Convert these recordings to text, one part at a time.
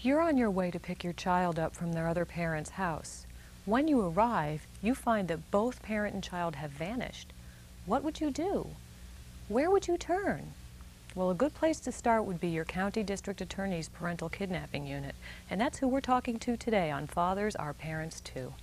You're on your way to pick your child up from their other parent's house. When you arrive, you find that both parent and child have vanished. What would you do? Where would you turn? Well, a good place to start would be your County District Attorney's Parental Kidnapping Unit, and that's who we're talking to today on Fathers Are Parents Too.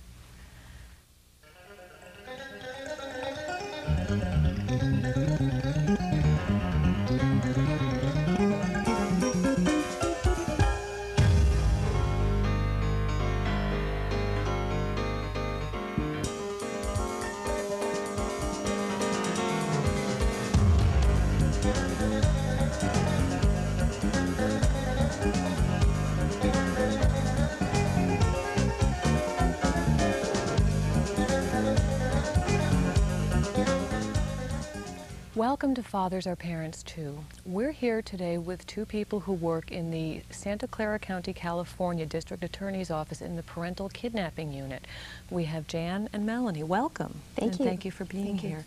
Welcome to Fathers Are Parents Too. We're here today with two people who work in the Santa Clara County, California District Attorney's Office in the Parental Kidnapping Unit. We have Jan and Melanie. Welcome. Thank you. Thank you for being here.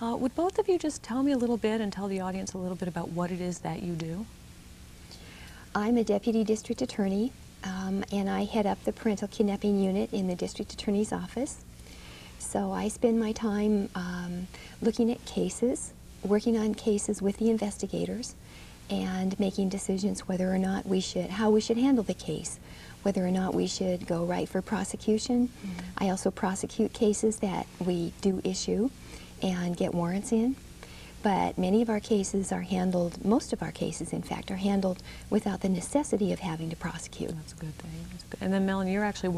Would both of you just tell me a little bit and tell the audience a little bit about what it is that you do? I'm a Deputy District Attorney, and I head up the Parental Kidnapping Unit in the District Attorney's Office. So I spend my time looking at cases, working on cases with the investigators, and making decisions whether or not how we should handle the case, whether or not we should go right for prosecution. I also prosecute cases that we do issue and get warrants in. But many of our cases are handled, most of our cases in fact, are handled without the necessity of having to prosecute. That's a good thing. That's good. And then Melanie, you're actually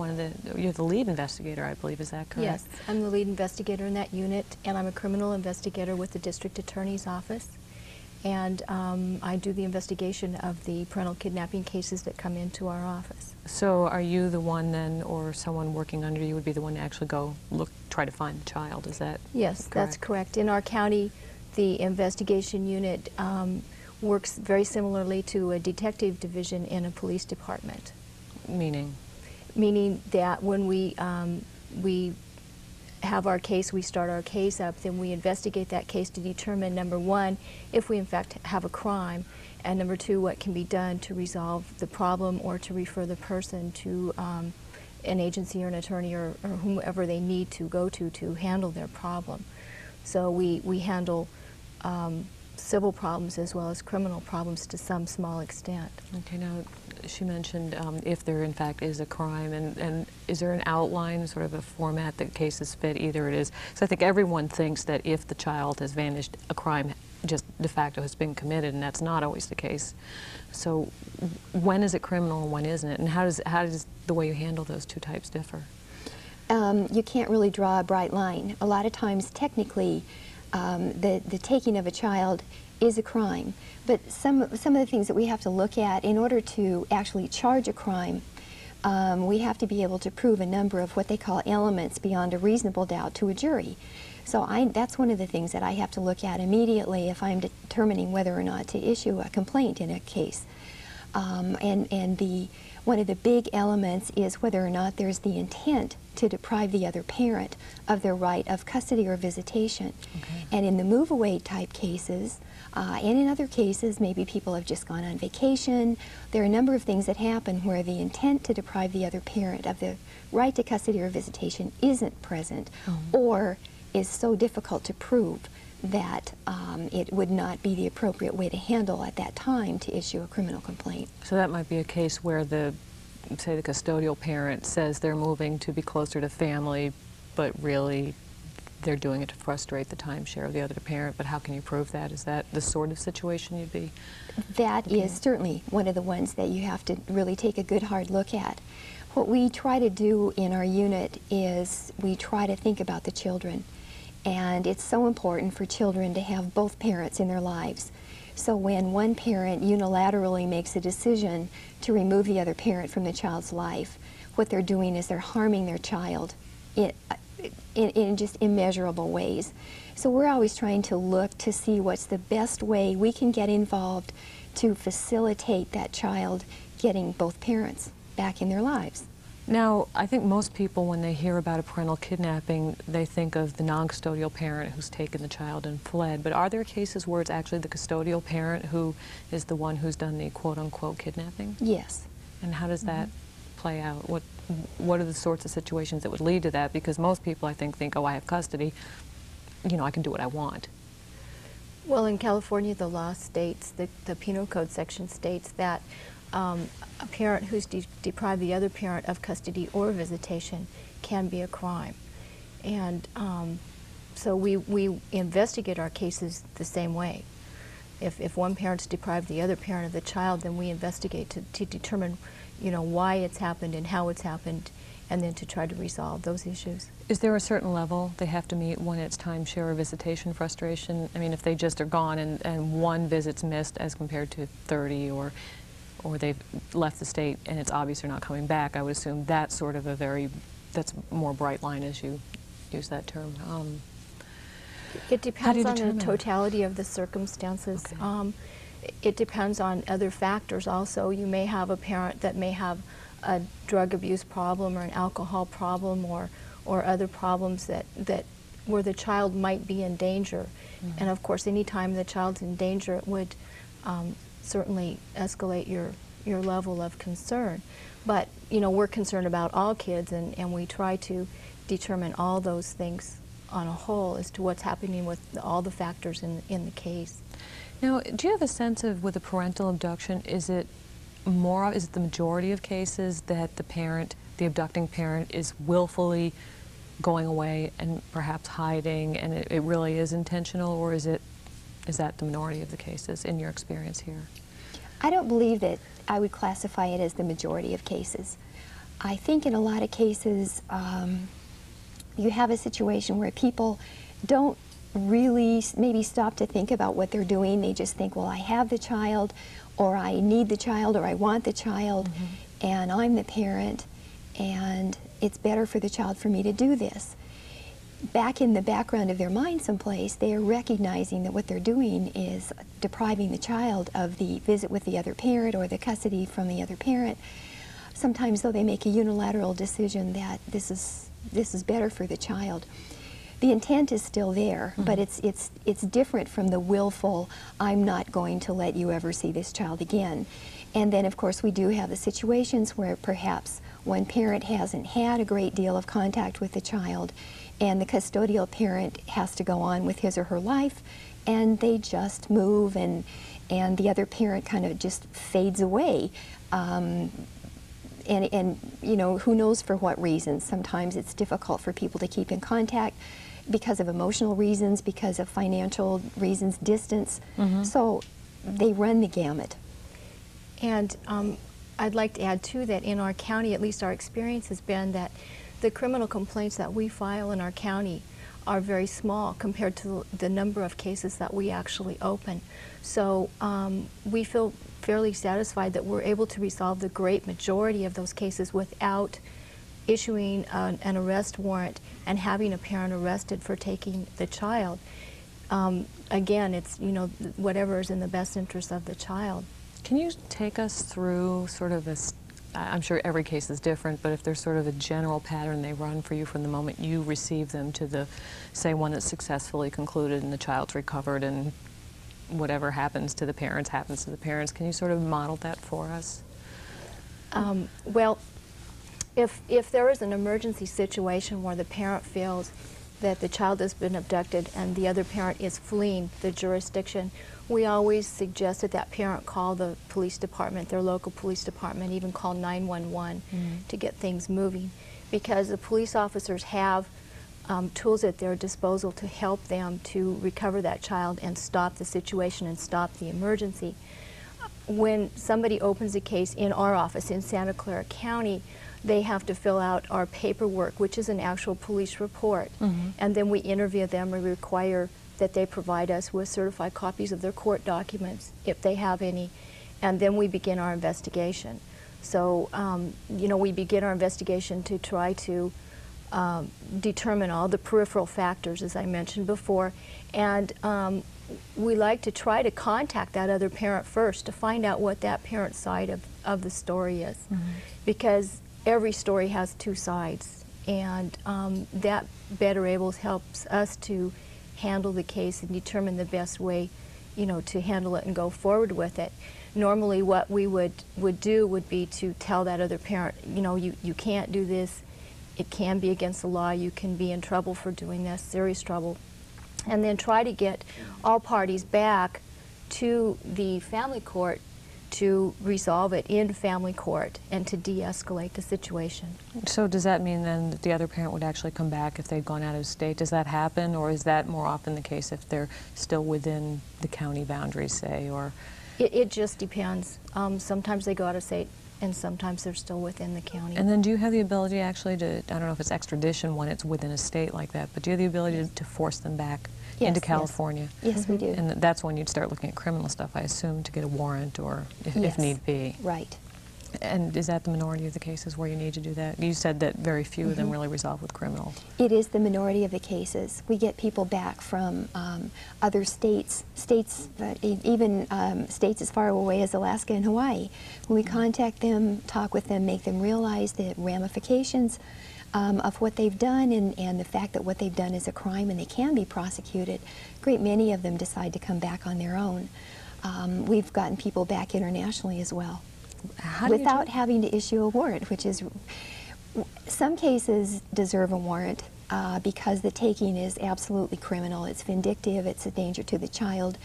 you're the lead investigator, I believe, is that correct? Yes, I'm the lead investigator in that unit, and I'm a criminal investigator with the District Attorney's Office. And I do the investigation of the parental kidnapping cases that come into our office. So are you the one then, or someone working under you would be the one to actually go try to find the child, is that Yes, correct? That's correct. In our county, the investigation unit works very similarly to a detective division in a police department. Meaning? Meaning that when we have our case, we start our case up, then we investigate that case to determine, number one, if we in fact have a crime, and number two, what can be done to resolve the problem or to refer the person to an agency or an attorney or whomever they need to go to handle their problem. So we handle civil problems as well as criminal problems to some small extent. Okay, now she mentioned if there in fact is a crime, and is there an outline, sort of a format that cases fit? Either it is, so I think everyone thinks that if the child has vanished, a crime just de facto has been committed, and that's not always the case. So when is it criminal and when isn't it, and how does the way you handle those two types differ? You can't really draw a bright line. A lot of times, technically, the taking of a child is a crime. But some of the things that we have to look at in order to actually charge a crime, we have to be able to prove a number of what they call elements beyond a reasonable doubt to a jury. So that's one of the things that I have to look at immediately if I'm determining whether or not to issue a complaint in a case. One of the big elements is whether or not there's the intent to deprive the other parent of their right of custody or visitation. Okay. And in the move-away type cases, and in other cases, maybe people have just gone on vacation, there are a number of things that happen where the intent to deprive the other parent of the right to custody or visitation isn't present, or is so difficult to prove that it would not be the appropriate way to handle at that time to issue a criminal complaint. So that might be a case where say the custodial parent says they're moving to be closer to family, but really they're doing it to frustrate the timeshare of the other parent, but how can you prove that? Is that the sort of situation you'd be? That is certainly one of the ones that you have to really take a good hard look at. What we try to do in our unit is we try to think about the children. And it's so important for children to have both parents in their lives. So when one parent unilaterally makes a decision to remove the other parent from the child's life, what they're doing is they're harming their child in just immeasurable ways. So we're always trying to look to see what's the best way we can get involved to facilitate that child getting both parents back in their lives. Now, I think most people, when they hear about a parental kidnapping, they think of the non-custodial parent who's taken the child and fled. But are there cases where it's actually the custodial parent who is the one who's done the quote-unquote kidnapping? Yes. And how does that play out? What are the sorts of situations that would lead to that? Because most people, I think, oh, I have custody, you know, I can do what I want. Well, in California, the law states, the Penal Code section states that a parent who's deprived the other parent of custody or visitation can be a crime. And so we investigate our cases the same way. If one parent's deprived the other parent of the child, then we investigate to determine, you know, why it's happened and how it's happened, and then to try to resolve those issues. Is there a certain level they have to meet when it's timeshare or visitation frustration? I mean, if they just are gone and one visit's missed as compared to 30, or they've left the state and it's obvious they're not coming back, I would assume that's sort of that's more bright line, as you use that term. It depends on the determine totality of the circumstances. Okay. It depends on other factors also. You may have a parent that may have a drug abuse problem or an alcohol problem or other problems that where the child might be in danger. Mm-hmm. And of course, any time the child's in danger, it would certainly escalate your level of concern. But you know, we're concerned about all kids, and we try to determine all those things on a whole as to what's happening with all the factors in the case. Now, do you have a sense of, with a parental abduction, is it the majority of cases that the abducting parent is willfully going away and perhaps hiding, and it really is intentional, or is that the minority of the cases in your experience here? I don't believe that I would classify it as the majority of cases. I think in a lot of cases, you have a situation where people don't really maybe stop to think about what they're doing. They just think, well, I have the child, or I need the child, or I want the child, and I'm the parent, and it's better for the child for me to do this. Back in the background of their mind someplace, they are recognizing that what they're doing is depriving the child of the visit with the other parent or the custody from the other parent. Sometimes, though, they make a unilateral decision that this is better for the child. The intent is still there, but it's different from the willful, I'm not going to let you ever see this child again. And then, of course, we do have the situations where perhaps one parent hasn't had a great deal of contact with the child, and the custodial parent has to go on with his or her life, and they just move, and the other parent kind of just fades away. And you know, who knows for what reasons. Sometimes it's difficult for people to keep in contact because of emotional reasons, because of financial reasons, distance. So they run the gamut. And I'd like to add too that in our county, at least our experience has been that the criminal complaints that we file in our county are very small compared to the number of cases that we actually open. So we feel fairly satisfied that we're able to resolve the great majority of those cases without issuing an arrest warrant and having a parent arrested for taking the child. Again, it's, you know, whatever is in the best interest of the child. Can you take us through sort of I'm sure every case is different, but if there's sort of a general pattern they run for you from the moment you receive them to say, one that's successfully concluded and the child's recovered and whatever happens to the parents happens to the parents. Can you sort of model that for us? Well, if there is an emergency situation where the parent feels that the child has been abducted and the other parent is fleeing the jurisdiction, we always suggest that that parent call the police department, their local police department, even call 911 to get things moving, because the police officers have tools at their disposal to help them to recover that child and stop the situation and stop the emergency. When somebody opens a case in our office in Santa Clara County, they have to fill out our paperwork, which is an actual police report, and then we interview them and require that they provide us with certified copies of their court documents, if they have any, and then we begin our investigation. So, you know, we begin our investigation to try to determine all the peripheral factors, as I mentioned before, and we like to try to contact that other parent first to find out what that parent's side of the story is, because every story has two sides, and that better helps us to handle the case and determine the best way, you know, to handle it and go forward with it. Normally what we would do would be to tell that other parent, you know, you can't do this, it can be against the law, you can be in trouble for doing this, serious trouble, and then try to get all parties back to the family court to resolve it in family court and to de-escalate the situation. So does that mean then that the other parent would actually come back if they'd gone out of state? Does that happen, or is that more often the case if they're still within the county boundaries, say, or? It just depends. Sometimes they go out of state, and sometimes they're still within the county. And then do you have the ability actually to, I don't know if it's extradition when it's within a state like that, but do you have the ability to force them back into California? Yes, we do. And that's when you'd start looking at criminal stuff, I assume, to get a warrant or if need be. Right. And is that the minority of the cases where you need to do that? You said that very few of them really resolve with criminal. It is the minority of the cases. We get people back from other states, even states as far away as Alaska and Hawaii. When we contact them, talk with them, make them realize the ramifications of what they've done and the fact that what they've done is a crime and they can be prosecuted, a great many of them decide to come back on their own. We've gotten people back internationally as well. Without having to issue a warrant, which is, some cases deserve a warrant because the taking is absolutely criminal. It's vindictive, it's a danger to the child,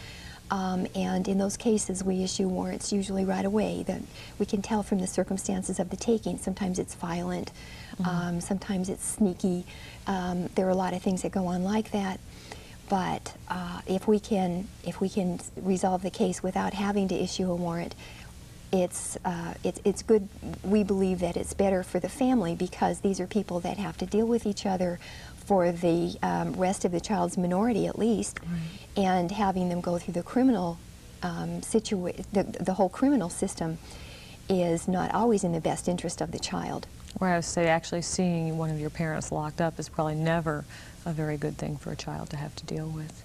and in those cases we issue warrants usually right away. That we can tell from the circumstances of the taking. Sometimes it's violent, sometimes it's sneaky. There are a lot of things that go on like that. But if we can resolve the case without having to issue a warrant, it's good. We believe that it's better for the family because these are people that have to deal with each other for the rest of the child's minority at least, and having them go through the criminal the whole criminal system is not always in the best interest of the child. Where I would say actually seeing one of your parents locked up is probably never a very good thing for a child to have to deal with.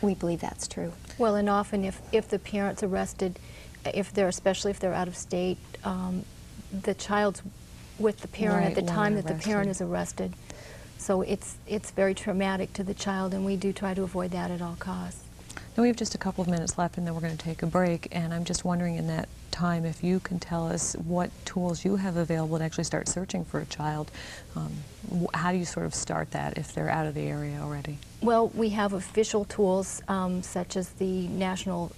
We believe that's true. Well, and often if the parent's arrested, especially if they're out of state, the child's with the parent at the time that the parent is arrested. So it's very traumatic to the child, and we do try to avoid that at all costs. Now we have just a couple of minutes left, and then we're going to take a break, and I'm just wondering in that time if you can tell us what tools you have available to actually start searching for a child. How do you sort of start that if they're out of the area already? Well, we have official tools such as the national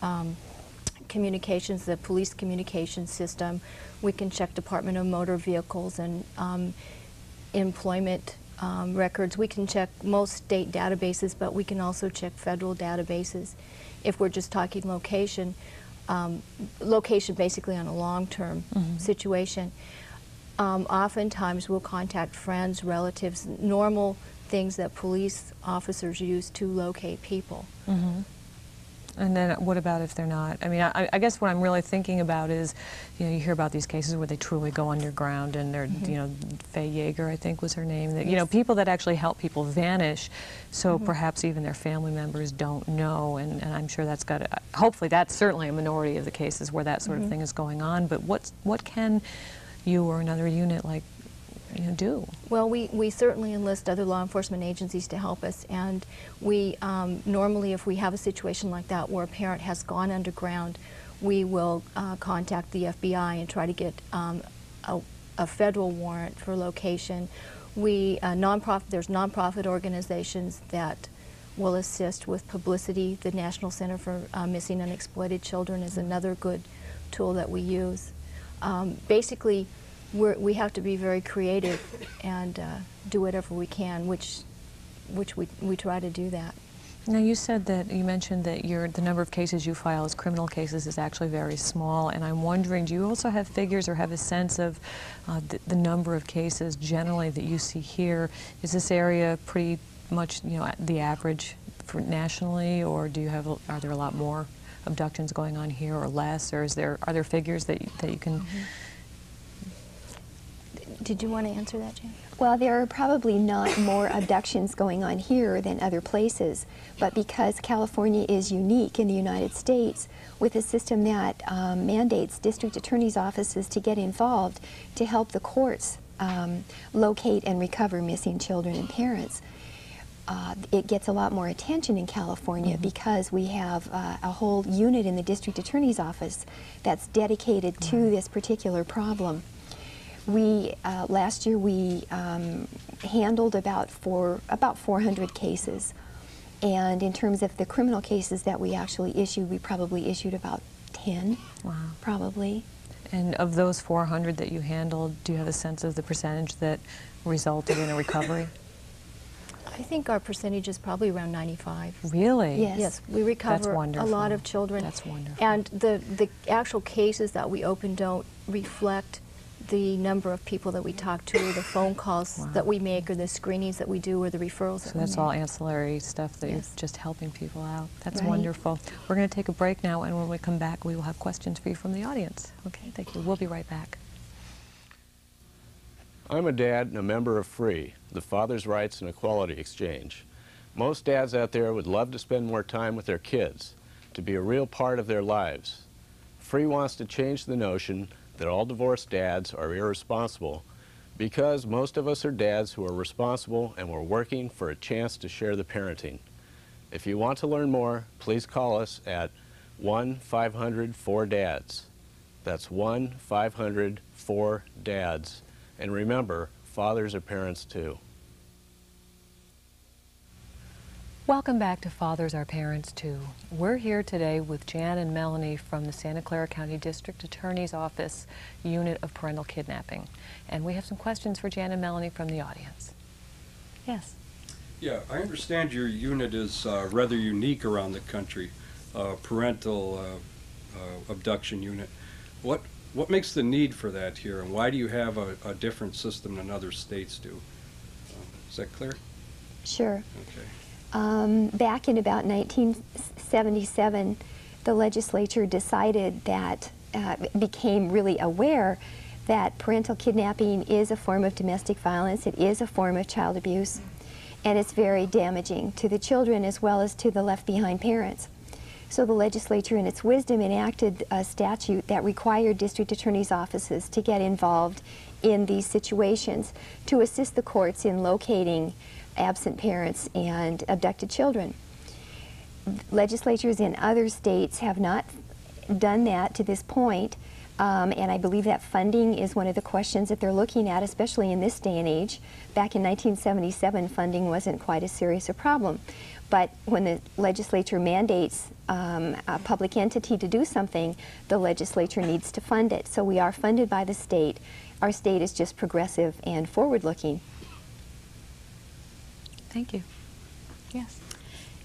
communications, the police communication system. We can check Department of Motor Vehicles and employment records. We can check most state databases, but we can also check federal databases. If we're just talking location, location basically on a long-term situation. Oftentimes we'll contact friends, relatives, normal things that police officers use to locate people. And then what about if they're not? I mean, I guess what I'm really thinking about is, you know, you hear about these cases where they truly go underground and they're, you know, Faye Yeager, I think was her name, that, you know, people that actually help people vanish, so perhaps even their family members don't know, and I'm sure that's got to, hopefully that's certainly a minority of the cases where that sort of thing is going on, but what can you or another unit like do? Well, we certainly enlist other law enforcement agencies to help us, and we normally, if we have a situation like that where a parent has gone underground, we will contact the FBI and try to get a federal warrant for location. There's nonprofit organizations that will assist with publicity. The National Center for Missing and Exploited Children is another good tool that we use. Basically, we have to be very creative and do whatever we can, which we try to do that. Now you said that, you mentioned that the number of cases you file as criminal cases is actually very small, and I'm wondering, do you also have figures or have a sense of the number of cases generally that you see here? Is this area pretty much, you know, the average for nationally, or are there a lot more abductions going on here or less, or are there figures that you can? Did you want to answer that, Jane? Well, there are probably not more abductions going on here than other places, but because California is unique in the United States with a system that mandates district attorney's offices to get involved to help the courts locate and recover missing children and parents, it gets a lot more attention in California because we have a whole unit in the district attorney's office that's dedicated to this particular problem. We last year we handled about 400 cases, and in terms of the criminal cases that we actually issued, we probably issued about 10. Wow. Probably. And of those 400 that you handled, do you have a sense of the percentage that resulted in a recovery? I think our percentage is probably around 95. Really? Yes. Yes, we recover a lot of children. That's wonderful. And the actual cases that we open don't reflect the number of people that we talk to, the phone calls that we make, or the screenings that we do, or the referrals that we make. So that's all ancillary stuff that you're just helping people out. That's wonderful. We're going to take a break now, and when we come back, we will have questions for you from the audience. Okay, thank you. We'll be right back. I'm a dad and a member of FREE, the Father's Rights and Equality Exchange. Most dads out there would love to spend more time with their kids, to be a real part of their lives. FREE wants to change the notion that all divorced dads are irresponsible, because most of us are dads who are responsible and we're working for a chance to share the parenting. If you want to learn more, please call us at 1-500-4DADS. That's 1-500-4DADS. And remember, fathers are parents too. Welcome back to Fathers Are Parents Too. We're here today with Jan and Melanie from the Santa Clara County District Attorney's Office Unit of Parental Kidnapping. And we have some questions for Jan and Melanie from the audience. Yes. Yeah, I understand your unit is rather unique around the country, Parental Abduction Unit. What makes the need for that here, and why do you have a different system than other states do? Is that clear? Sure. Okay. Back in about 1977, the legislature decided that, became really aware that parental kidnapping is a form of domestic violence, it is a form of child abuse, and it's very damaging to the children as well as to the left behind parents. So the legislature, in its wisdom, enacted a statute that required district attorneys' offices to get involved in these situations to assist the courts in locating absent parents and abducted children. Legislatures in other states have not done that to this point, and I believe that funding is one of the questions that they're looking at, especially in this day and age. Back in 1977, funding wasn't quite as serious a problem. But when the legislature mandates a public entity to do something, the legislature needs to fund it. So we are funded by the state. Our state is just progressive and forward-looking. Thank you. Yes.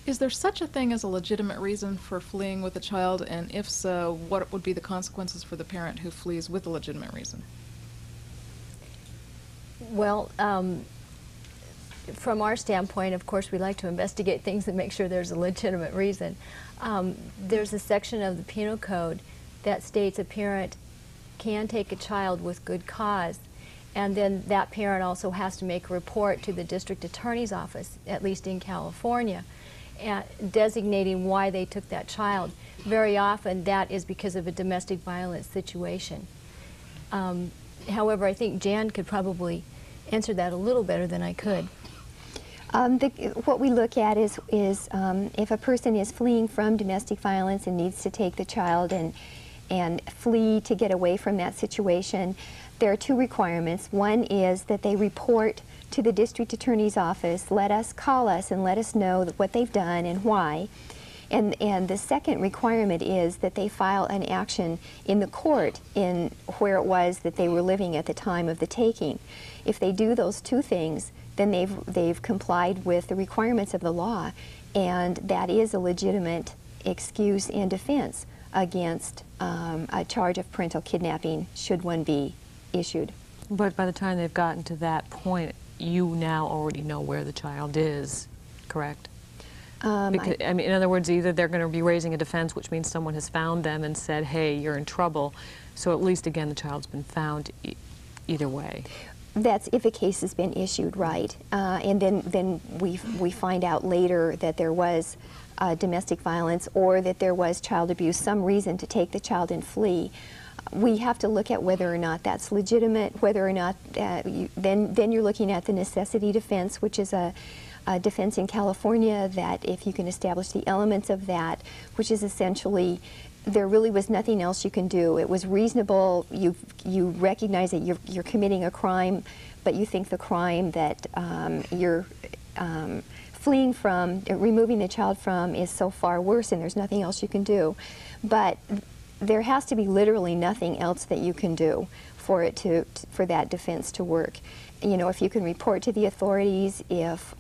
Is there such a thing as a legitimate reason for fleeing with a child, and if so, what would be the consequences for the parent who flees with a legitimate reason? Well, from our standpoint, of course, we like to investigate things and make sure there's a legitimate reason. There's a section of the Penal Code that states a parent can take a child with good cause, and then that parent also has to make a report to the district attorney's office, at least in California, designating why they took that child. Very often that is because of a domestic violence situation. However, I think Jan could probably answer that a little better than I could. What we look at is if a person is fleeing from domestic violence and needs to take the child and flee to get away from that situation, there are two requirements. One is that they report to the district attorney's office, call us and let us know what they've done and why. And the second requirement is that they file an action in the court in where it was that they were living at the time of the taking. If they do those two things, then they've complied with the requirements of the law, and that is a legitimate excuse and defense against a charge of parental kidnapping, should one be issued. But by the time they've gotten to that point, you now already know where the child is, correct? Because, I mean, in other words, either they're going to be raising a defense, which means someone has found them and said, hey, you're in trouble. So at least, again, the child's been found either way. That's if a case has been issued, right. And then we find out later that there was domestic violence or that there was child abuse, some reason to take the child and flee. We have to look at whether or not that's legitimate, whether or not, then you're looking at the necessity defense, which is a defense in California that if you can establish the elements of that, which is essentially there really was nothing else you can do. It was reasonable. You recognize that you're committing a crime, but you think the crime that you're fleeing from, removing the child from, is so far worse, and there's nothing else you can do. But there has to be literally nothing else that you can do for it for that defense to work. You know, if you can report to the authorities, if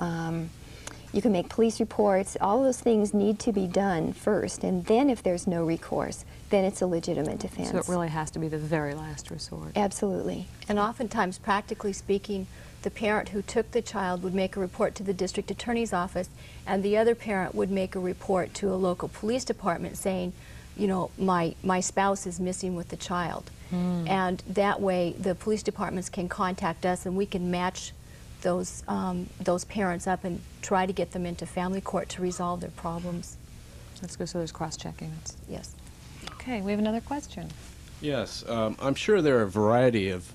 you can make police reports, all those things need to be done first, and then if there's no recourse, then it's a legitimate defense. So it really has to be the very last resort. Absolutely. And oftentimes, practically speaking, the parent who took the child would make a report to the district attorney's office, and the other parent would make a report to a local police department saying, you know, my spouse is missing with the child. And that way the police departments can contact us and we can match those parents up and try to get them into family court to resolve their problems. That's good, so there's cross-checking. Yes. Okay, we have another question. Yes, I'm sure there are a variety of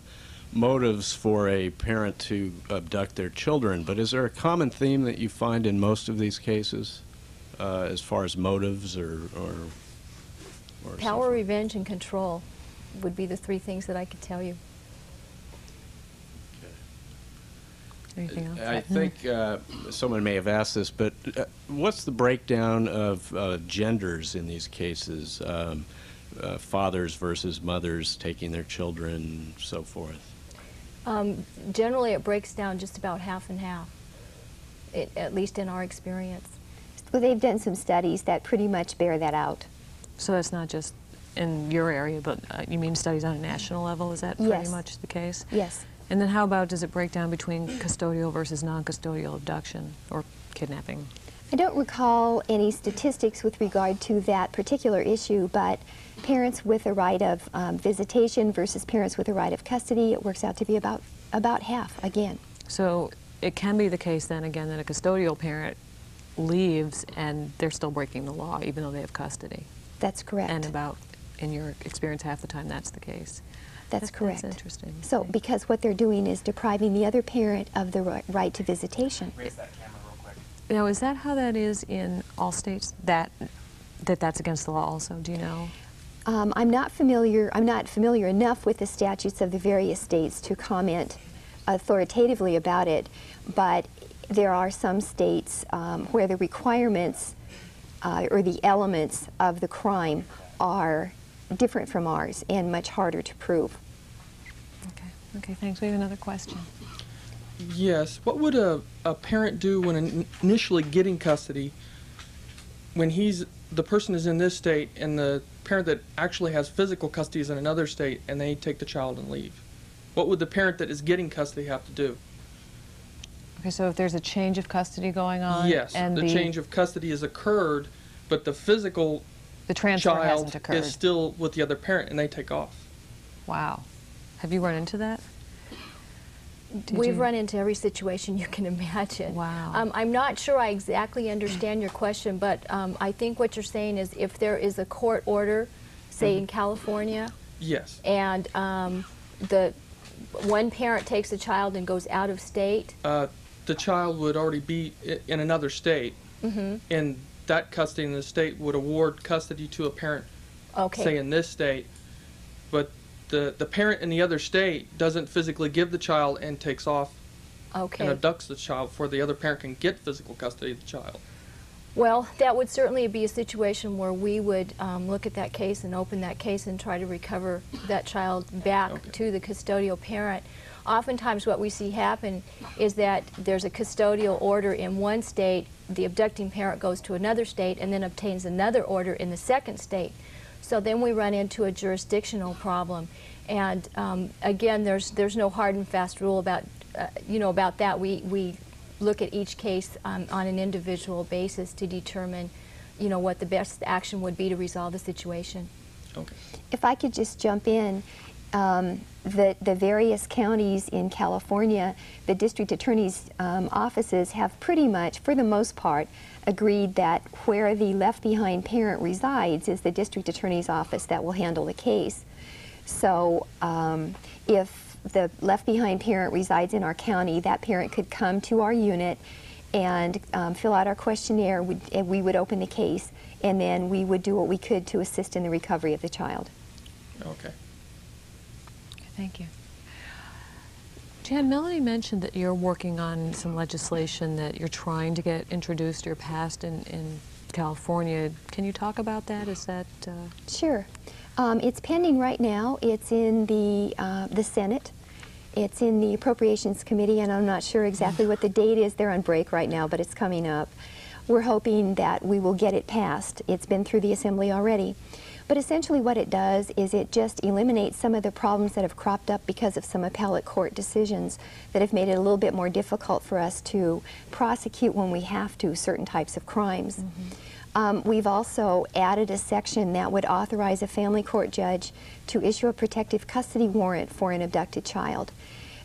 motives for a parent to abduct their children, but is there a common theme that you find in most of these cases as far as motives or Power, something? revenge, and control would be the three things that I could tell you. Anything else? I think someone may have asked this, but what's the breakdown of genders in these cases? Fathers versus mothers taking their children, so forth. Generally, it breaks down just about half and half, at least in our experience. Well, they've done some studies that pretty much bear that out. So that's not just in your area, but you mean studies on a national level? Is that pretty Yes. much the case? Yes. And then how about, does it break down between custodial versus non-custodial abduction or kidnapping? I don't recall any statistics with regard to that particular issue, but parents with a right of visitation versus parents with a right of custody, it works out to be about half again. So it can be the case then again that a custodial parent leaves and they're still breaking the law even though they have custody. That's correct. And about, in your experience, half the time that's the case. That's correct. That's interesting. So Okay. because what they're doing is depriving the other parent of the right to visitation. Raise that camera real quick. Now, is that how that is in all states, that's against the law also? Do you know? I'm not familiar enough with the statutes of the various states to comment authoritatively about it, but there are some states where the requirements or the elements of the crime are different from ours and much harder to prove. Okay, thanks. We have another question. Yes. What would a parent do when initially getting custody when the person is in this state and the parent that actually has physical custody is in another state and they take the child and leave? What would the parent that is getting custody have to do? Okay, so if there's a change of custody going on, Yes, and the change of custody has occurred, but the physical the transfer hasn't child occurred. is still with the other parent and they take off. Wow. Have you run into that? We've run into every situation you can imagine. Wow. I'm not sure I exactly understand your question, but I think what you're saying is if there is a court order, say in California, Yes. and the one parent takes the child and goes out of state. The child would already be in another state, and that custody in the state would award custody to a parent, Okay. say in this state, but the parent in the other state doesn't physically give the child and takes off Okay. and abducts the child before the other parent can get physical custody of the child. Well, that would certainly be a situation where we would look at that case and open that case and try to recover that child back to the custodial parent. Oftentimes what we see happen is that there's a custodial order in one state, the abducting parent goes to another state and then obtains another order in the second state. So then we run into a jurisdictional problem. And again, there's no hard and fast rule about, about that. We look at each case on an individual basis to determine, what the best action would be to resolve the situation. Okay. If I could just jump in, the various counties in California, the district attorney's offices have pretty much, for the most part, agreed that where the left-behind parent resides is the district attorney's office that will handle the case. So if the left-behind parent resides in our county, that parent could come to our unit and fill out our questionnaire. We would open the case, and then we would do what we could to assist in the recovery of the child. Okay. Thank you. Jan, Melanie mentioned that you're working on some legislation that you're trying to get introduced or passed in California. Can you talk about that? Is that... Sure. It's pending right now. It's in the Senate. It's in the Appropriations Committee, and I'm not sure exactly what the date is. They're on break right now, but it's coming up. We're hoping that we will get it passed. It's been through the Assembly already. But essentially what it does is it just eliminates some of the problems that have cropped up because of some appellate court decisions that have made it a little bit more difficult for us to prosecute when we have to certain types of crimes. We've also added a section that would authorize a family court judge to issue a protective custody warrant for an abducted child.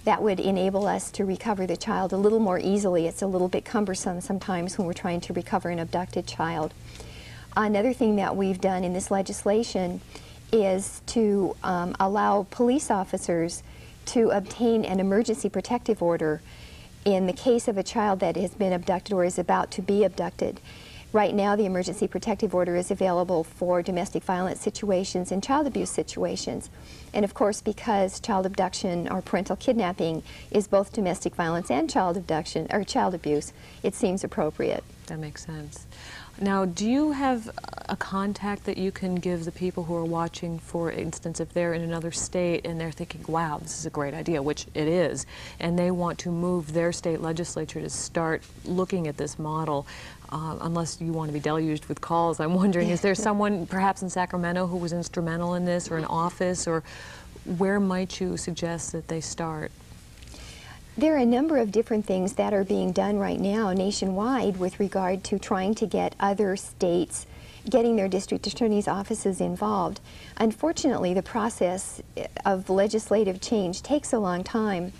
That would enable us to recover the child a little more easily. It's a little bit cumbersome sometimes when we're trying to recover an abducted child. Another thing that we've done in this legislation is to allow police officers to obtain an emergency protective order in the case of a child that has been abducted or is about to be abducted. Right now, the emergency protective order is available for domestic violence situations and child abuse situations. And of course, because child abduction or parental kidnapping is both domestic violence and child abduction or child abuse, it seems appropriate. That makes sense. Now, do you have a contact that you can give the people who are watching, for instance, if they're in another state and they're thinking, wow, this is a great idea, which it is, and they want to move their state legislature to start looking at this model, unless you want to be deluged with calls, I'm wondering, is there someone perhaps in Sacramento who was instrumental in this, or an office, or where might you suggest that they start? There are a number of different things that are being done right now nationwide with regard to trying to get other states getting their district attorney's offices involved. Unfortunately, the process of legislative change takes a long time.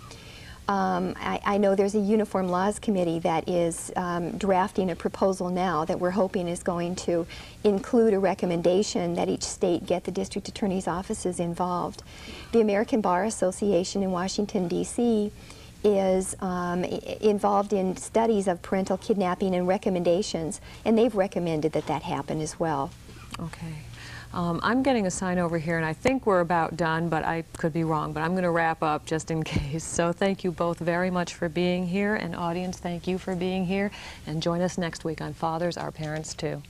I know there's a Uniform Laws Committee that is drafting a proposal now that we're hoping is going to include a recommendation that each state get the district attorney's offices involved. The American Bar Association in Washington, D.C. is involved in studies of parental kidnapping and recommendations, and they've recommended that that happen as well. Okay. I'm getting a sign over here, and I think we're about done, but I could be wrong, but I'm going to wrap up just in case. So thank you both very much for being here, and audience, thank you for being here, and join us next week on Fathers Are Parents Too.